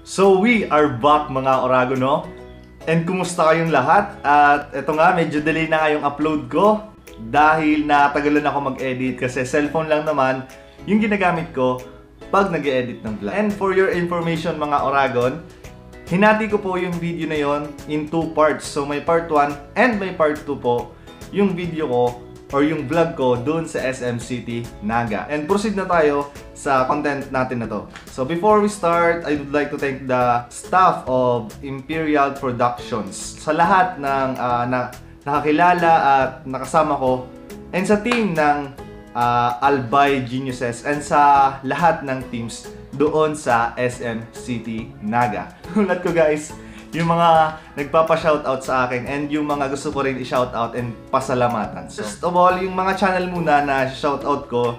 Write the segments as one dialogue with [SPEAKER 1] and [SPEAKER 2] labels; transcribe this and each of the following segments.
[SPEAKER 1] So we are back mga Oragono. And kumusta kayong lahat? At eto nga, medyo delay na nga yung upload ko dahil natagalan ako mag-edit kasi cellphone lang naman yung ginagamit ko pag nag-edit ng vlog. And for your information mga Oragon, hinati ko po yung video na yon in 2 parts. So may part 1 and may part 2 po yung video ko or yung vlog ko doon sa SM City, Naga. And proceed na tayo sa content natin na to. So before we start, I would like to thank the staff of Imperial Productions sa lahat ng nakakilala at nakasama ko and sa team ng Albay Geniuses and sa lahat ng teams doon sa SM City, Naga. Ulat ko guys, yung mga nagpapa-shoutout sa akin and yung mga gusto ko rin i-shoutout and pasalamatan. First of all, yung mga channel muna na shoutout ko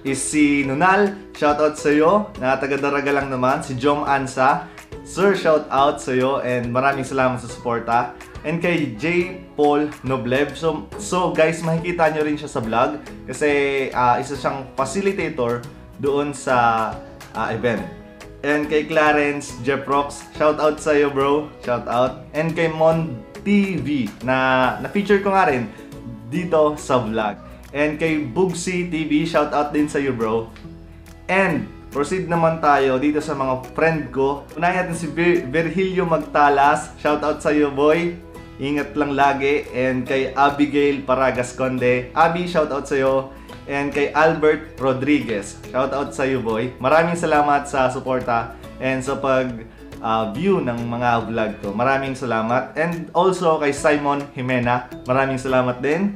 [SPEAKER 1] is si Nunal, shoutout sa iyo, na taga-Daraga lang naman, si Jom Ansa, Sir, shoutout sa iyo and maraming salamat sa suporta. And kay J. Paul Noblev. So guys, makikita nyo rin siya sa vlog kasi isa siyang facilitator doon sa event. And kay Clarence Jeprox, shout out sa iyo bro, shout out. And kay Mon TV na na-feature ko nga rin dito sa vlog. And kay Bugsi TV, shout out din sa iyo bro. And proceed naman tayo dito sa mga friend ko. Unahin natin si Virgilio Magtalas, shout out sa iyo boy. Ingat lang lagi. And kay Abigail Paragas Conde, Abi, shout out sa iyo. And kay Albert Rodriguez, shout out sa iyo boy. Maraming salamat sa suporta and sa pag-view ng mga vlog ko. Maraming salamat. And also kay Simon Jimena, maraming salamat din.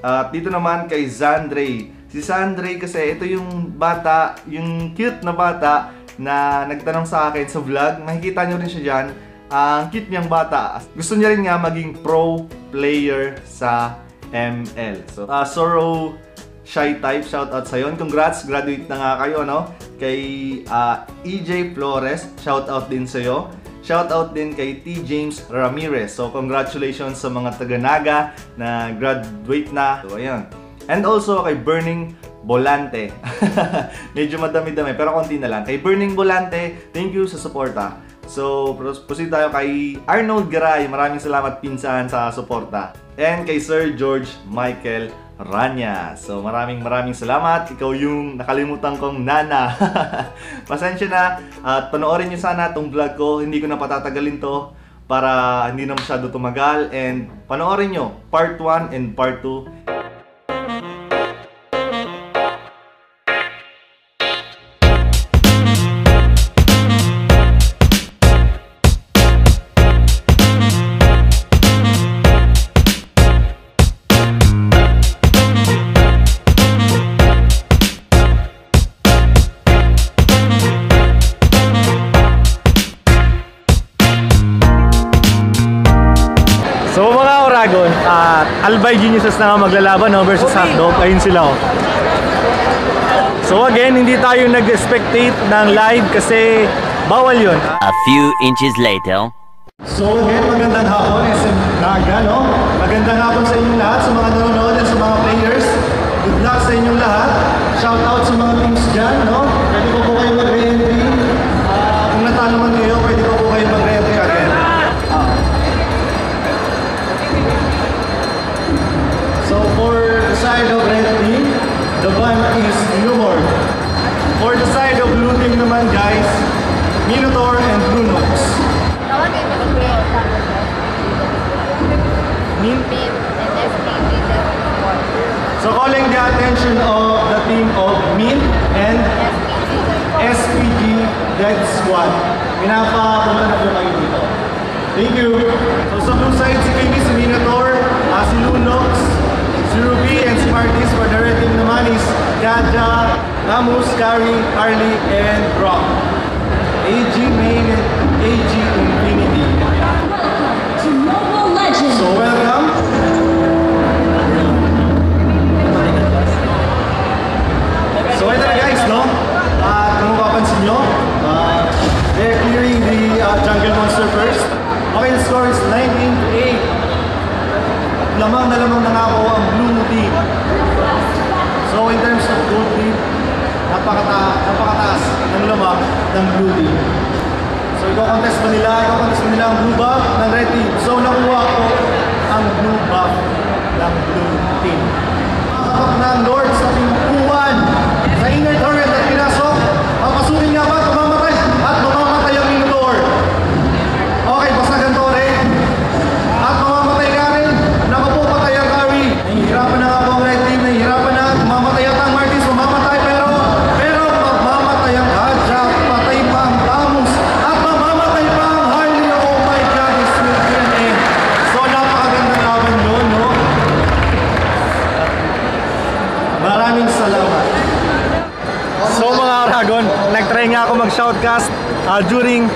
[SPEAKER 1] At dito naman kay Zandre. Si Zandre kasi ito yung bata, yung cute na bata na nagtanong sa akin sa vlog. Makikita nyo rin siya dyan. Ang cute niyang bata. Gusto niya rin nga maging pro player sa ML. So, Sorrow Shy Type, shout out sa yon. Congrats, graduate na nga kayo, no? Kay EJ Flores, shout out din sa iyo. Shout out din kay T. James Ramirez. So congratulations sa mga taga-Naga na graduate na. So ayan. And also kay Burning Bolante. Medyo madami-dami pero konti na lang. Kay Burning Bolante, thank you sa suporta. So proceed tayo kay Arnold Garay. Maraming salamat pinsan sa suporta. And kay Sir George Michael Rania. So maraming salamat. Ikaw yung nakalimutan kong nana. Pasensya na at panoorin nyo sana itong vlog ko. Hindi ko na patatagalin to para hindi na masyado tumagal. And panoorin nyo part 1 and part 2. So mga Oragon, Albay Geniuses na nga maglalaban no, versus Hotdog. Ayun sila oh. So again, hindi tayo nag-spectate ng live kasi bawal yun.
[SPEAKER 2] A few inches later.
[SPEAKER 1] So again, magandang hapon SM Naga, no? Magandang hapon sa inyong lahat, sa mga nanonood at sa mga players. Good luck sa inyong lahat. Shout out sa mga teams dyan, no? Pwede po kayo mag-re-entry. Kung natalo man kayo, pwede po kayo mag-re-entry again. So for the side of red team, the ban is Lumor. For the side of blue team naman guys, Minotaur and Brunox. So calling the attention of the team of Min and SPG Dead Squad. Pinapapunta na po kayo dito. Thank you. So sa blue side, si Kimi, si Minotaur, si Lunox, si Ruby, and si Martis. For the red team naman is Kaja, Ramus, Kari, Harley, and Brock. AG Main and AG Infinity. So welcome. So ito na guys, no? Kung mapapansin nyo, they're clearing the jungle monster first. Okay, the score is 19-8. Lamang na nga po ang blue team. So in terms of gold team, napakataas ng lamang ng blue team. So ikaw kabilang blue buff ng red team. So nakuha ko ang blue buff ng blue team. Nakakapag ng Lord sa team 2-1 sa inner turret at pinasok. Papasukin nga ba? Tumamatay at mamamatay ang Minotaur. Okay, basta ganito rin. At mamamatay ka rin. Naku po, patay ang Kari. Nahihirapan na nga po ang red team. Nahihirapan na. Mamamatay at ang Martins. Mamamatay pero mamamatay ang Hadjak. Patay pa ang Tamus. At mamamatay pa ang Harley. Oh my God, this will be an end. So napakagandang laban yun, no? Maraming salamat. So mga Oragon, nag-try nga ako mag-shoutcast during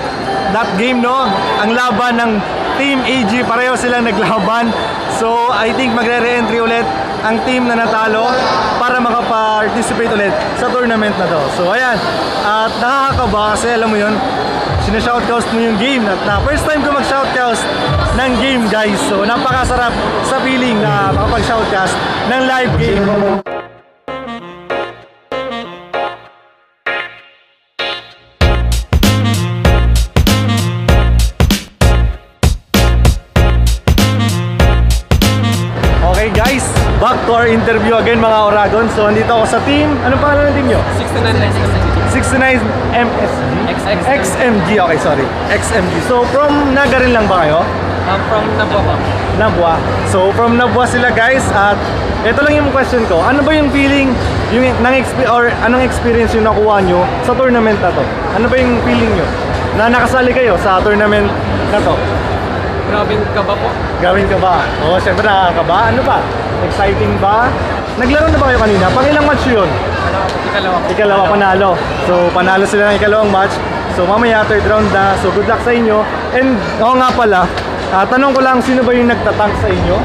[SPEAKER 1] that game, no? Ang laban ng Team AG, pareho silang naglaban. So I think magre-re-entry ulit ang team na natalo para makaparticipate ulit sa tournament na to. So ayan, at nakakaba kasi alam mo yun, sinashoutcast mo yung game at first time ko mag-shoutcast ng game, guys. So napakasarap sa feeling na makapag-shoutcast ng live game. Okay guys, back to our interview again mga Oragon. So andito ako sa team, anong pangalan ng team nyo? 69 MSG? XMG, okay sorry, XMG. So from Naga rin lang ba kayo?
[SPEAKER 3] From Nabua.
[SPEAKER 1] Nabua. So from Nabua sila guys. At ito lang yung question ko, ano ba yung feeling, or anong experience yung nakuha nyo sa tournament na to? Ano ba yung feeling nyo na nakasali kayo sa tournament na to?
[SPEAKER 3] Grabing kaba po.
[SPEAKER 1] Gawin ka ba? Oo, syempre nakakaba. Ano ba? Exciting ba? Naglaro na ba kayo kanina? Pang ilang match yun?
[SPEAKER 3] Ikalawa po.
[SPEAKER 1] Ikalawa panalo. So panalo sila ng ikalawang match. So mamaya third round na. So good luck sa inyo. And oo nga pala, tanong ko lang, sino ba yung nagtatank sa inyo?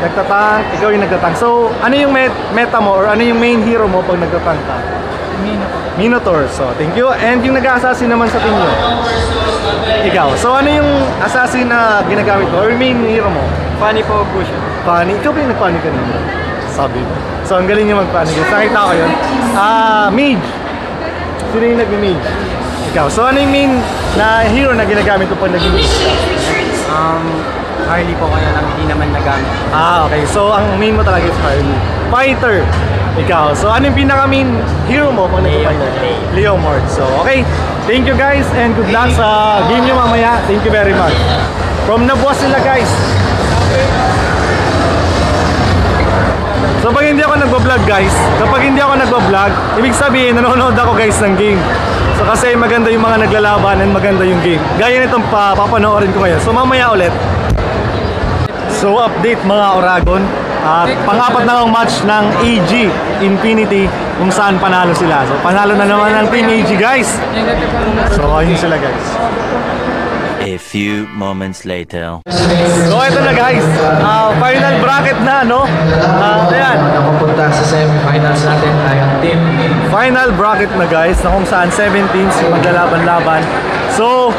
[SPEAKER 1] Nagtatank, ikaw yung nagtatank. So ano yung meta mo or ano yung main hero mo pag nagtatank ka? Minotaur. So thank you. And yung nag-assassin naman sa team nyo? Ikaw. So ano yung assassin na ginagamit mo or main hero mo?
[SPEAKER 3] Funny po, Busha.
[SPEAKER 1] Funny? Ikaw ba yung nag-funny kanina? Sabi mo. So ang galing niya mag-funny. Nakita ko yun. Mage. Sino yung nag-mage? Ikaw. So ano yung main na hero na ginagamit mo pag nag-mage ka?
[SPEAKER 3] Harley po kaya lang hindi naman nagamit.
[SPEAKER 1] Okay. So ang main mo talaga is Harley. Fighter. Ikaw. So ano yung pinaka-main hero mo pag nag-fighter? Leomord. So okay. Thank you guys and good luck sa game nyo mamaya. Thank you very much. From Nabua sila guys. So pag hindi ako nagbablog guys, kapag hindi ako nagbablog, ibig sabihin nanonood ako guys ng game. So kasi maganda yung mga naglalaban and maganda yung game. Gaya nitong papanoorin ko ngayon. So mamaya ulit. So update mga Oragon. At pang-apat na ang match ng AG Infinity kung saan panalo sila. So panalo na naman ng Team AG guys. So ayun sila guys.
[SPEAKER 2] A few moments later.
[SPEAKER 1] So ito na guys, final bracket na no. Ayan.
[SPEAKER 3] Nakapunta sa semifinals natin ay ang team.
[SPEAKER 1] Final bracket na guys na kung saan 7 teams maglalaban-laban. So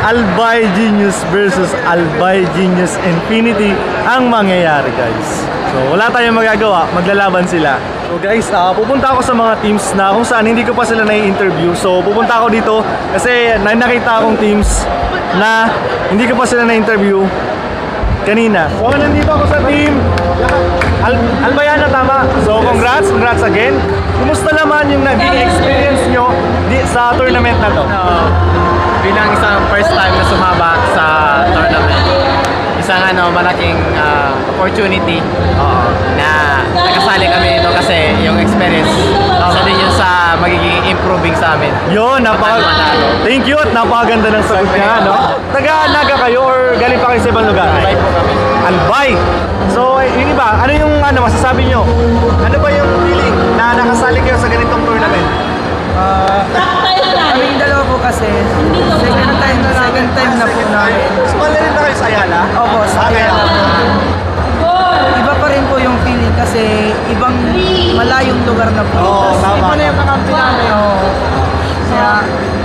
[SPEAKER 1] Albay Genius versus Albay Genius Infinity ang mangyayari guys. So wala tayong magagawa, maglalaban sila. So guys, pupunta ako sa mga teams na kung saan hindi ko pa sila na-interview. So pupunta ako dito kasi nakita akong teams na hindi ko pa sila na-interview kanina. So nandito ako sa team Albayana, tama? So congrats again. Kumusta naman yung naging experience nyo sa tournament na to?
[SPEAKER 3] Bilang isang first time na sumabak sa tournament, isang malaking opportunity na nakasali kami dito kasi yung experience isa din yun sa magiging improving sa amin.
[SPEAKER 1] Yun, thank you at napakaganda ng sagot niya, no? Taga-Naga kayo or galing pa kayo sa ibang lugar?
[SPEAKER 3] Albay po kami.
[SPEAKER 1] Albay! So, yun iba, ano yung masasabi nyo? Ano ba yung feeling na nakasali kayo sa ganitong tournament?
[SPEAKER 4] Kaming dalawa po kasi second time na po namin.
[SPEAKER 1] Sumali rin na kayo sa Ayala?
[SPEAKER 4] Opo, sa Ayala po. Iba pa rin po yung feeling kasi ibang malayong lugar na po.
[SPEAKER 1] Oo, tama.
[SPEAKER 4] Iba na yung kakampi namin. Kaya,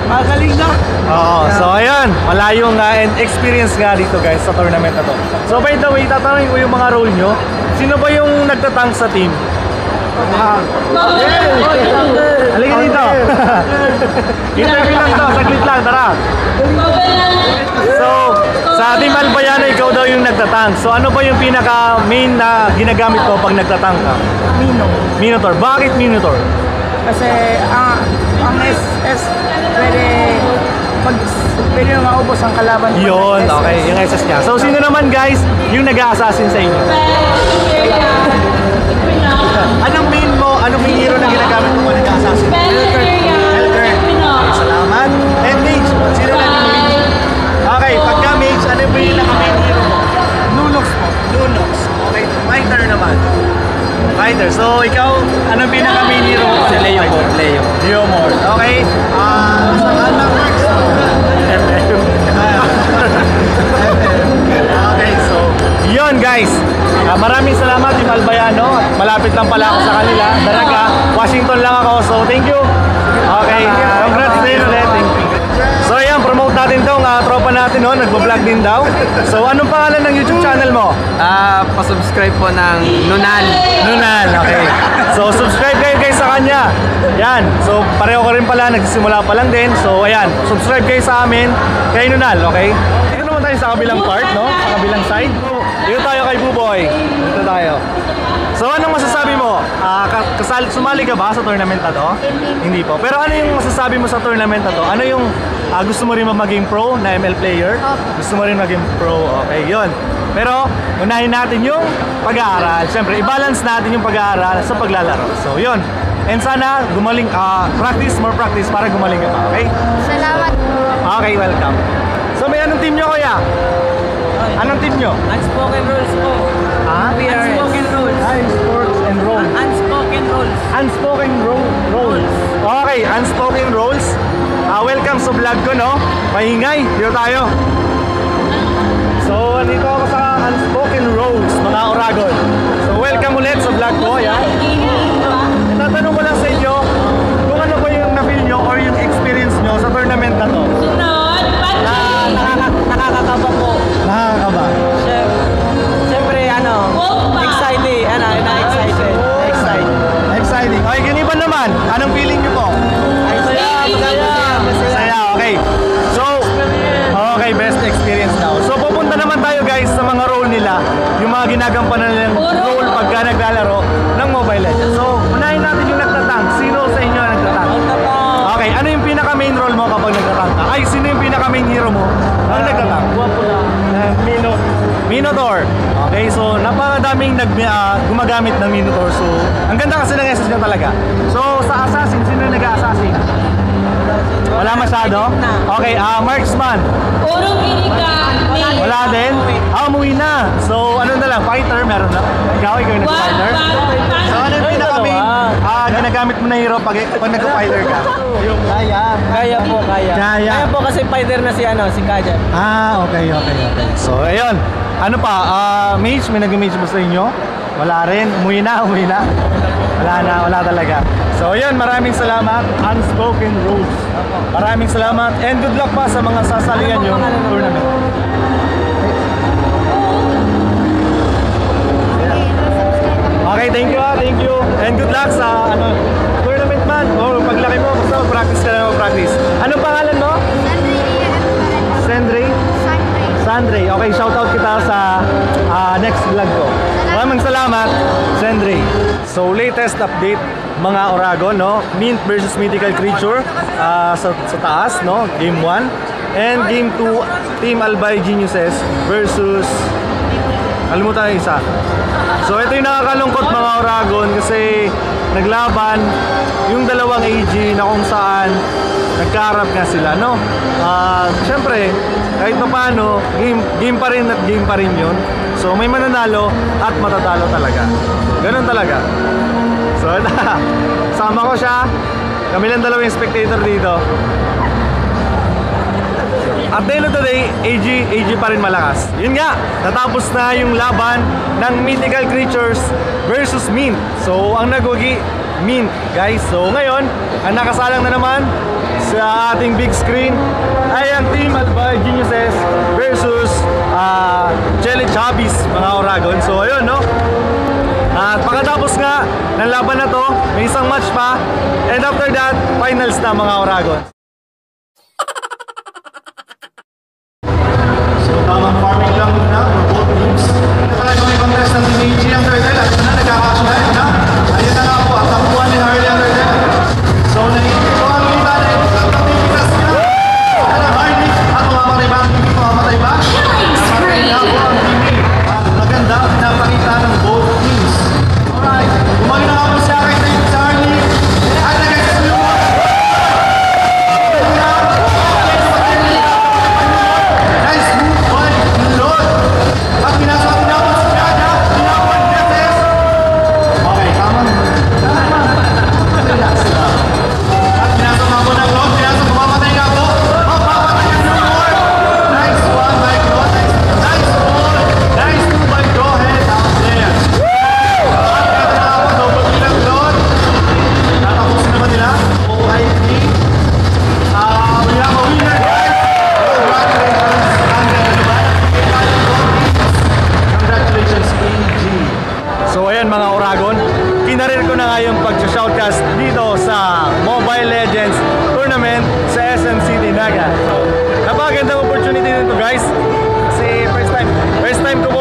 [SPEAKER 4] magaling na.
[SPEAKER 1] Oo, so ayan, malayo nga and experience nga dito guys sa tournament na to. So by the way, tatanungin ko yung mga role nyo. Sino ba yung nagtatank sa team? Halika dito. Interview lang to, saglit lang, tara. So, yung nagtatank. So ano ba yung pinaka main na ginagamit ko pag nagtatank ka? Minotaur. Bakit Minotaur?
[SPEAKER 4] Kasi ang SS pwede na maubos ang kalaban.
[SPEAKER 1] Yun, okay, yung SS niya. So sino naman guys yung nag-a-assassin sa inyo? Anong main mo? Anong main hero na ginagamit mo nag-a-assassin? Helker. Okay, salamat. And mage, sino na yung mage? Okay, pagka mage, ano ba yung naka-main hero mo?
[SPEAKER 4] Nunox po.
[SPEAKER 1] Lunox. Okay, fighter naman. Fighter. So ikaw, anong pinaka-main hero mo?
[SPEAKER 3] Si Leo po, Leo.
[SPEAKER 1] Leo Mord. Okay. Saan na Marks? Okay, so yun guys. Maraming salamat yung Albayano. Malapit lang pala ako sa kanila. Daraga, Washington lang ako. So thank you. Okay, congrats din ulit. So ayan, promote natin tong tropa natin, no? Nagbo-vlog din daw. So anong pangalan ng YouTube channel mo?
[SPEAKER 3] Pa-subscribe po ng Nunan.
[SPEAKER 1] Nunan, okay. So subscribe kayo guys sa kanya. Yan. So pareho ko rin pala, nagsisimula pa lang din. So ayan, subscribe kayo sa amin kay Nunal, okay? Ito naman tayo sa kabilang part, no? Sa kabilang side. Dito tayo kay Buboy. Dito tayo. So anong masasabi mo? Sumali ka ba sa tournament na to? Hindi po. Pero ano yung masasabi mo sa tournament na to? Ano yung gusto mo rin maging pro na ML player? Gusto mo rin maging pro? Okay, yun. Pero unahin natin yung pag-aaral. Siyempre, i-balance natin yung pag-aaral sa paglalaro. So yun. And sana gumaling, practice, more practice para gumaling ka pa. Okay?
[SPEAKER 5] Salamat.
[SPEAKER 1] Okay, welcome. So may anong team nyo kuya? Anong team nyo?
[SPEAKER 4] Unspoken rules po. Unspoken rules.
[SPEAKER 1] Sports and roles.
[SPEAKER 4] Unspoken rules.
[SPEAKER 1] Unspoken roles. Okay, unspoken roles. Welcome sa vlog ko, no? Maingay, dito tayo. So, andito ako sa unspoken roles, mga Oragon. So, welcome ulit sa vlog ko, yan. Tatanong ko lang sa inyo, kung ano ba yung na-feel nyo or yung experience nyo sa tournament na to.
[SPEAKER 4] Nakakakaba po.
[SPEAKER 1] Nakakaba.
[SPEAKER 4] Siyempre, excited.
[SPEAKER 1] Exciting. Okay, ganiban naman. Anong feeling nyo po? Masaya, okay. So, okay, best experience now. So, pupunta naman tayo guys sa mga role nila. Yung mga ginagampanan nilang role pagka naglalaro ng Mobile Legends. So, unahin natin yung nagtatank. Sino sa inyo ang nagtatank? Okay, ano yung pinaka-main role mo kapag nagtatank ka? Ay, sino yung pinaka-main hero mo? Ano nagtatank? Minotaur. Okay, so napakadaming gumagamit ng Minotaur. So, ang ganda kasi ng SS niya talaga. So, sa assassin, sino yung nag-assassin? Wala masyado? Okay, marksman. Wala din? Umuwi na. So, ano na lang, fighter, meron na. Ikaw yung nag-fighter? So, ano yung pinaka-main ginagamit mo na hero pag nag-fighter ka?
[SPEAKER 4] Kaya po. Kaya po kasi fighter na si Kajan.
[SPEAKER 1] Okay. So, ayun. Ano pa? Mage? May nag-mage ba sa inyo? Wala rin. Umuwi na. Wala talaga. So, ayun. Maraming salamat. Unspoken rules. Maraming salamat. And good luck pa sa mga sasalihan yung tournament. Okay, thank you. And good luck sa tournament man. O paglaki mo, basta mag-practice ka na mag-practice. Anong pangalan mo? Sandre. Okay, shoutout kita sa next vlog ko. Maraming salamat, Sandre. So, latest update mga Oragon, no? Mint versus Mythical Creature sa taas, no? Game 1. And Game 2, Team Albay Geniuses versus kalimutan yung isa. So ito yung nakakalungkot mga Oragon kasi naglaban yung dalawang AG na kung saan nagkaharap nga sila, no? Siyempre, kahit pa paano, game pa rin at game pa rin yun. So may mananalo at matatalo talaga. Ganun talaga. So sama ko siya. Kami lang dalawang spectator dito. At the end of the day, AG pa rin malakas. Yun nga, natapos na yung laban ng Mythical Creatures versus Mint. So, ang nagwagi, Mint, guys. So, ngayon, ang nakasalang na naman sa ating big screen ay ang Team Albay Geniuses versus Chele Chabis, mga Oragon. So, ayun, no? At pagkatapos nga ng laban na to, may isang match pa. And after that, finals na, mga Oragon. Tamang farming lang muna.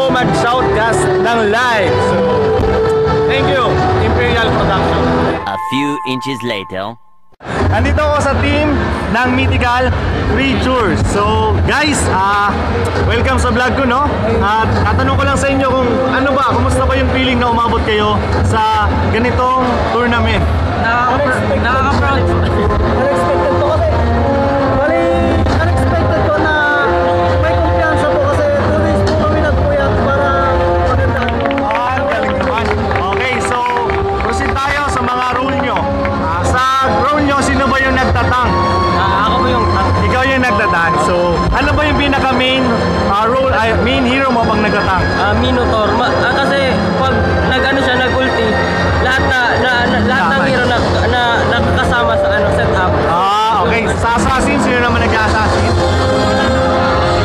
[SPEAKER 1] ako mag-shoutcast ng live. So, thank you, Imperial Production.
[SPEAKER 2] A few inches later.
[SPEAKER 1] Andito ako sa team ng Mythical Creatures. So, guys, welcome sa vlog ko, no? At tatanong ko lang sa inyo kung ano ba, kumusta ba yung feeling na umabot kayo sa ganitong tournament?
[SPEAKER 4] Nakaka-proud. Unexpected to kasi. Bali, unexpected ko na may kumpiyansa po kasi 2 days po kami nagpuyat para maganda.
[SPEAKER 1] Galing naman. Okay, so proceed tayo sa mga rule nyo. Sa role nyo, sino ba yung nagtatang?
[SPEAKER 3] Ako po yung
[SPEAKER 1] Ikaw yung nagtatang. So, ano ba yung pinaka-main role, main hero mo pag nagtatang?
[SPEAKER 3] Minotaur. Kasi pag nag-ano siya, nag-ulti, lahat ng hero na nakakasama sa setup.
[SPEAKER 1] Okay. Sa assassin, sino naman nag-assassin?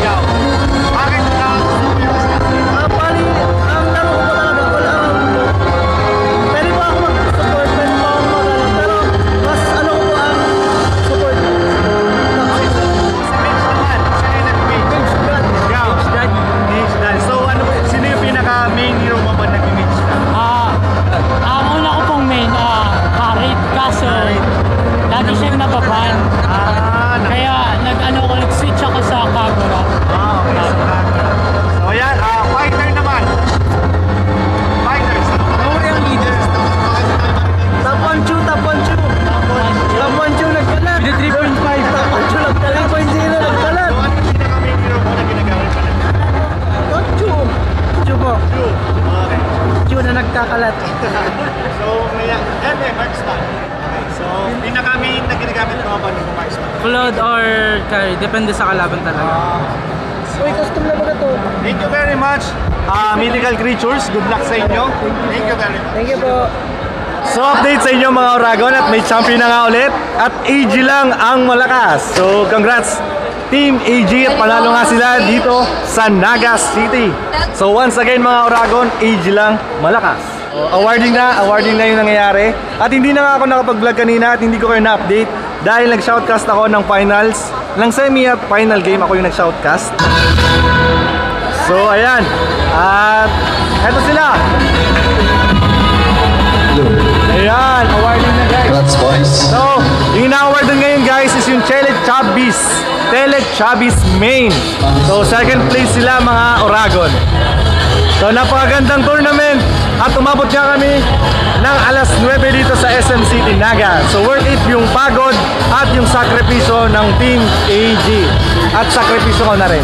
[SPEAKER 1] Ikaw. Bakit ka gusto mo yung assassin?
[SPEAKER 4] Bali, ang laro ko talaga, wala akong pwede pa ako mag-support, pwede pa ako mag-ano, pero mas ano ko po ang support.
[SPEAKER 1] Sa mage naman, sino yung nag-mage?
[SPEAKER 4] Mage God.
[SPEAKER 1] Ikaw. Mage God. So, sino yung pinaka-main hero mo pag nag-mage ka?
[SPEAKER 5] Ang una ko pong main, Harit, kaso lagi siyang nababan. Kaya nag-switch ako sa Kagura.
[SPEAKER 1] Okay. So, ayan. Fighter naman. Fighters.
[SPEAKER 4] Top 1 2, top 1 2. Top 1 2 nagkalat. 3.5. Top 1 2 nagkalat. 3.0 nagkalat.
[SPEAKER 1] So, ano yung pinaka-main hero mo na ginagamit ka na?
[SPEAKER 4] Top 2. 2 po.
[SPEAKER 1] Okay.
[SPEAKER 4] 2 na nagkakalat.
[SPEAKER 1] So, marksman. Okay. So, pinaka-main na ginagamit mo ba ng marksman?
[SPEAKER 3] Flood or carry, depende sa kalaban talaga.
[SPEAKER 4] Uy, custom na ba ito?
[SPEAKER 1] Thank you very much, Mythical Creatures. Good luck sa inyo. Thank you very much.
[SPEAKER 4] Thank you po.
[SPEAKER 1] So, update sa inyo mga Oragon at may champion na nga ulit. At AG lang ang malakas. So, congrats Team AG at panalo nga sila dito sa Naga City. So, once again mga Oragon, AG lang malakas. Awarding na yung nangyayari. At hindi na nga ako nakapag-vlog kanina at hindi ko kayo na-update dahil nag-shoutcast ako ng finals, ng semi at final game ako yung nag-shoutcast. So, ayan. At eto sila. Ayan, awarding na guys.
[SPEAKER 6] Congrats, boys.
[SPEAKER 1] So, yung ina-awardan ngayon guys is yung Teletubbies main. So, second place sila mga Oragon. So, napakagandang tournament at umabot nga kami ng alas 9 dito sa SM City, Naga. So, worth it yung pagod at yung sakripisyo ng Team AG. At sakripisyo ko na rin.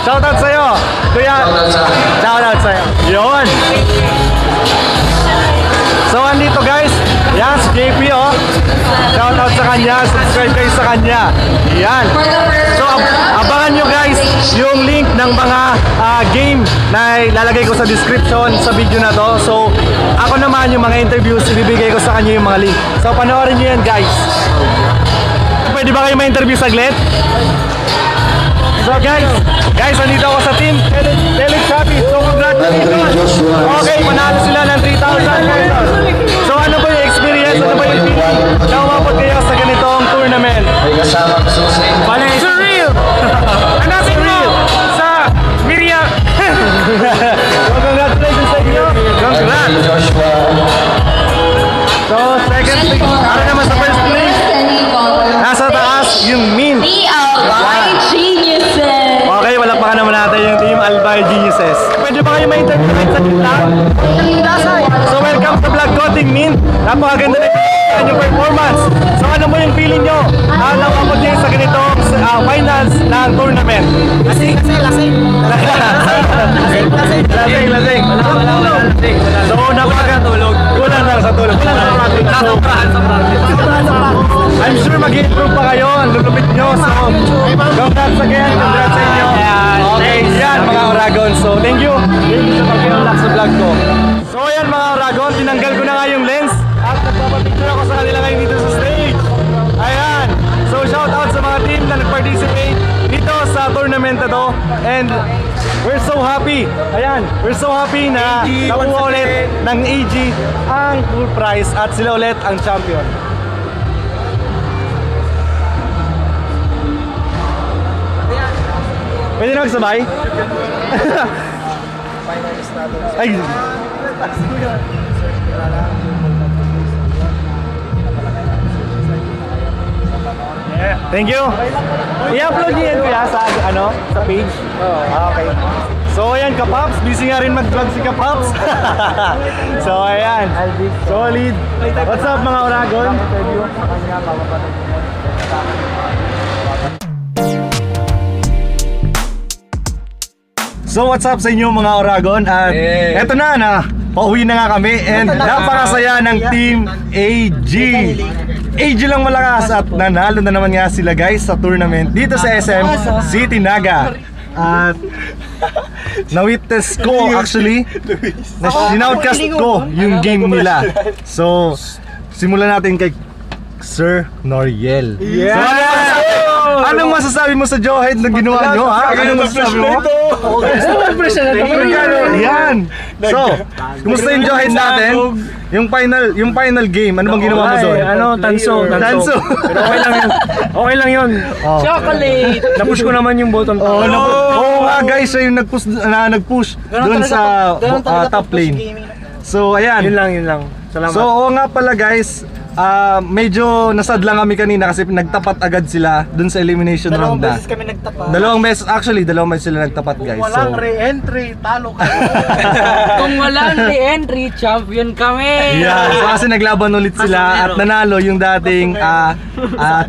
[SPEAKER 1] Shoutout sa'yo, Kuya. Shoutout sa'yo. Yun. So, andito guys. Yan, si JP oh. Shoutout sa kanya. Subscribe kayo sa kanya. Yan. So, abangan nyo guys yung link ng mga game na ilalagay ko sa description sa video na to. So, ako naman yung mga interviews, ibibigay ko sa kanya yung mga link. So, panoorin nyo yan guys. Pwede ba kayo ma-interview saglit? So guys, nandito ako sa team Teletubbies. So congratulations. Okay, manalo sila ng 3,000 pesos. So ano ba yung experience? Ano ba yung feeling na umabot kayo sa ganitong tournament?
[SPEAKER 6] May kasama ang susi.
[SPEAKER 1] Surreal! Hanapin mo sa Miriam. So congratulations sa inyo. Congrats!
[SPEAKER 6] Joshua.
[SPEAKER 1] So second place. Para naman sa first place. Nasa taas yung Min. Okay, walakpakan naman natin yung Team Albay Geniuses. Pwede ba kayo ma-interview sa gitna? So welcome sa vlog ko, Team Min. Napakaganda na yung performance. So ano mo yung feeling nyo? Nakapot nyo sa ganitong finals ng tournament?
[SPEAKER 4] Lasing.
[SPEAKER 1] Lasing. So napakatulog. Kulang lang sa tulog. I'm sure mag-improve pa kayo. Ang lulupit nyo. So congrats again. Congrats sa inyo. Okay, yan mga Oragon. So thank you. Thank you sa pag-relax sa vlog ko. So ayan mga Oragon, tinanggal ko na nga yung lens at nagpapapicture ako sa kanila ngayon dito sa stage. Ayan. So shout out sa mga team na nag-participate dito sa tournament na to. And we're so happy. Ayan, we're so happy na nakuha ulit ng AG ang full prize at sila ulit ang champion. Pwede na magsabay? Ay! Thank you! I-upload niyo yan kuya sa, sa page? Okay. So ayan Kapaps, busy nga rin mag-vlog si Kapaps. So ayan, solid. What's up mga Oragon? So what's up sa inyo mga Oragon? At eto na, pauwi na nga kami and napakasaya ng Team AG. AG lang malakas at nanalo na naman nga sila guys sa tournament dito sa SM City Naga. At na-witness ko actually, na-outcast ko yung game nila. So simulan natin kay Sir Noriel. So, anong masasabi mo sa Johead na ginawa nyo? Anong masasabi mo? Yan! So, kumusta yung Johead natin? Yung final game, ano bang ginawa mo doon?
[SPEAKER 4] Tanso.
[SPEAKER 1] Pero
[SPEAKER 4] Okay lang yun.
[SPEAKER 5] Chocolate!
[SPEAKER 4] Napush ko naman yung button.
[SPEAKER 1] Oo nga guys, siya yung nag-push doon sa top lane. So, ayan.
[SPEAKER 4] Yun lang. Salamat.
[SPEAKER 1] So, oo nga pala guys, medyo nasad lang kami kanina kasi nagtapat agad sila dun sa elimination round na.
[SPEAKER 4] kami nagtapat.
[SPEAKER 1] Dalawang beses sila nagtapat guys.
[SPEAKER 4] Walang
[SPEAKER 1] So,
[SPEAKER 4] re-entry, talo kayo.
[SPEAKER 5] Kung walang re-entry, champion kami!
[SPEAKER 1] yeah, so kasi naglaban ulit sila at nanalo yung dating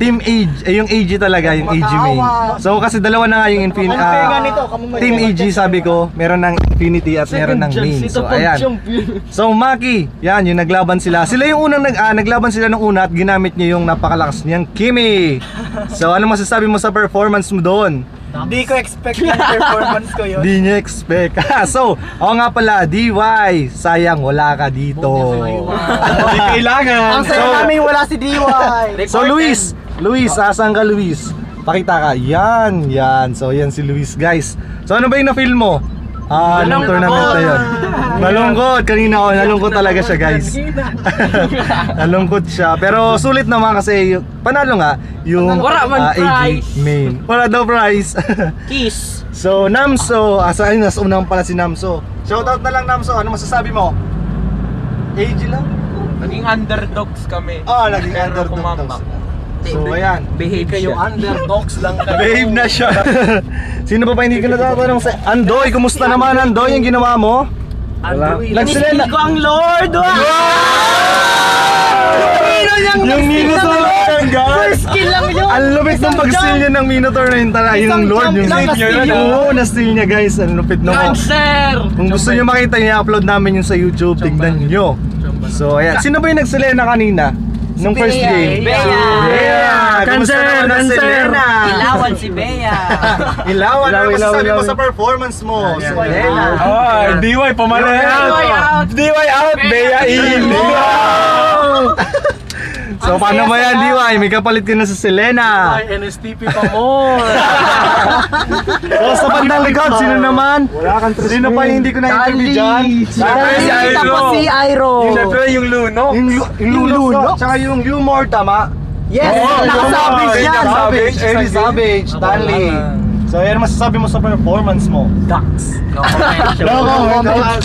[SPEAKER 1] Team AG, yung AG talaga, yung AG main. So kasi dalawa na nga yung Team AG sabi ko, meron ng Infinity at meron ng main. So ayan. So Maki, yan yung naglaban sila. Sila yung unang naglaban sila nung una at ginamit niya yung napakalakas niyang Kimi. So ano masasabi mo sa performance mo doon?
[SPEAKER 4] Di ko expect yung performance ko yun.
[SPEAKER 1] Di niya expect. So, ako nga pala, DY, sayang wala ka dito. Hindi kailangan.
[SPEAKER 4] Ang saya namin wala si DY.
[SPEAKER 1] So Luis, asan ka Luis? Pakita ka. Yan. So yan si Luis guys. So ano ba yung na-feel mo? Nung tournament na yun. Malungkot. Kanina nalungkot talaga siya guys. Nalungkot siya. Pero sulit naman kasi panalo nga yung
[SPEAKER 5] Wala man
[SPEAKER 1] AG
[SPEAKER 5] prize.
[SPEAKER 1] main. Wala daw prize.
[SPEAKER 5] Kiss!
[SPEAKER 1] So Namso, nasa unang pala si Namso. Shoutout na lang Namso. Ano masasabi mo? AG lang?
[SPEAKER 3] Naging underdogs kami.
[SPEAKER 1] Naging underdog. So ayan.
[SPEAKER 3] Behave
[SPEAKER 4] Kayo underdogs lang kayo.
[SPEAKER 1] Behave na siya. Sino ba hindi ko natatanong sa Andoy? Kumusta naman Andoy yung ginawa mo?
[SPEAKER 4] Nagsilena ko ang Lord!
[SPEAKER 1] Yung Minotaur lang guys!
[SPEAKER 4] First kill lang yun!
[SPEAKER 1] Ang lupit ng pag-steal niya ng Minotaur na yun talaga yung Lord yung
[SPEAKER 4] na-steal niya.
[SPEAKER 1] Oo, na-steal niya guys. Ang lupit na mo.
[SPEAKER 5] Cancer!
[SPEAKER 1] Kung gusto niyo makita niya, upload namin yung sa YouTube. Tingnan niyo. So ayan. Sino ba yung nagsilena kanina? Nung first game? Bea!
[SPEAKER 4] Cancer!
[SPEAKER 5] Ilawan si Bea!
[SPEAKER 1] Ilawan! Ano masasabi mo sa performance mo? Selena!
[SPEAKER 3] DY pumalit! DY out! Bea in!
[SPEAKER 1] So paano ba yan DY? May kapalit ka na sa Selena!
[SPEAKER 4] NSTP pa mo!
[SPEAKER 1] So sa bandang likod, sino naman? Sino pa yung hindi ko na-interview dyan?
[SPEAKER 4] Tapos si Iron!
[SPEAKER 3] Siyempre yung Luno.
[SPEAKER 1] Yung Luno? Tsaka yung Lumor, tama?
[SPEAKER 4] Yes! Naka-savage yan!
[SPEAKER 1] Eddie Savage, Stanley. So yan masasabi mo sa performance mo?
[SPEAKER 4] Ducks!
[SPEAKER 1] No comment.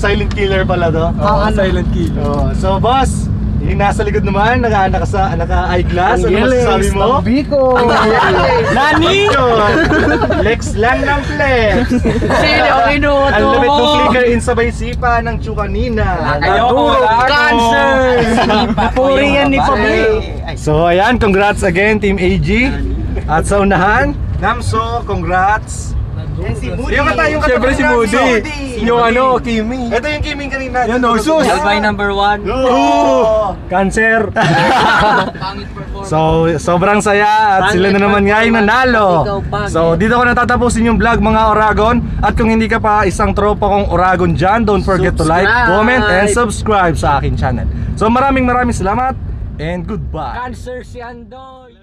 [SPEAKER 1] Silent killer pala to.
[SPEAKER 3] Silent killer.
[SPEAKER 1] So boss, yung nasa likod naman, naka-eyeglass, ano masasabi mo?
[SPEAKER 4] Biko!
[SPEAKER 1] Nani? Flex lang ng flex.
[SPEAKER 5] Sino ang inuto
[SPEAKER 1] Ang
[SPEAKER 5] mo?
[SPEAKER 1] lupit ng flicker in sabay sipa ng Chukanina.
[SPEAKER 5] Cancer!
[SPEAKER 4] Puri yan ni Pabli!
[SPEAKER 1] So ayan, congrats again Team AG. At sa unahan, Namso, congrats. Yung
[SPEAKER 3] Siyempre si Moody. Yung Kimi.
[SPEAKER 1] Ito yung Kimi kanina.
[SPEAKER 3] Yan o, sus!
[SPEAKER 5] Albay number 1.
[SPEAKER 1] Cancer. So, sobrang saya at sila na naman nga yung nanalo. So, dito ko natatapusin yung vlog mga Oragon. At kung hindi ka pa isang tropa kong Oragon dyan, don't forget to like, comment, and subscribe sa aking channel. So, maraming salamat and goodbye.
[SPEAKER 5] Cancer si Andoy!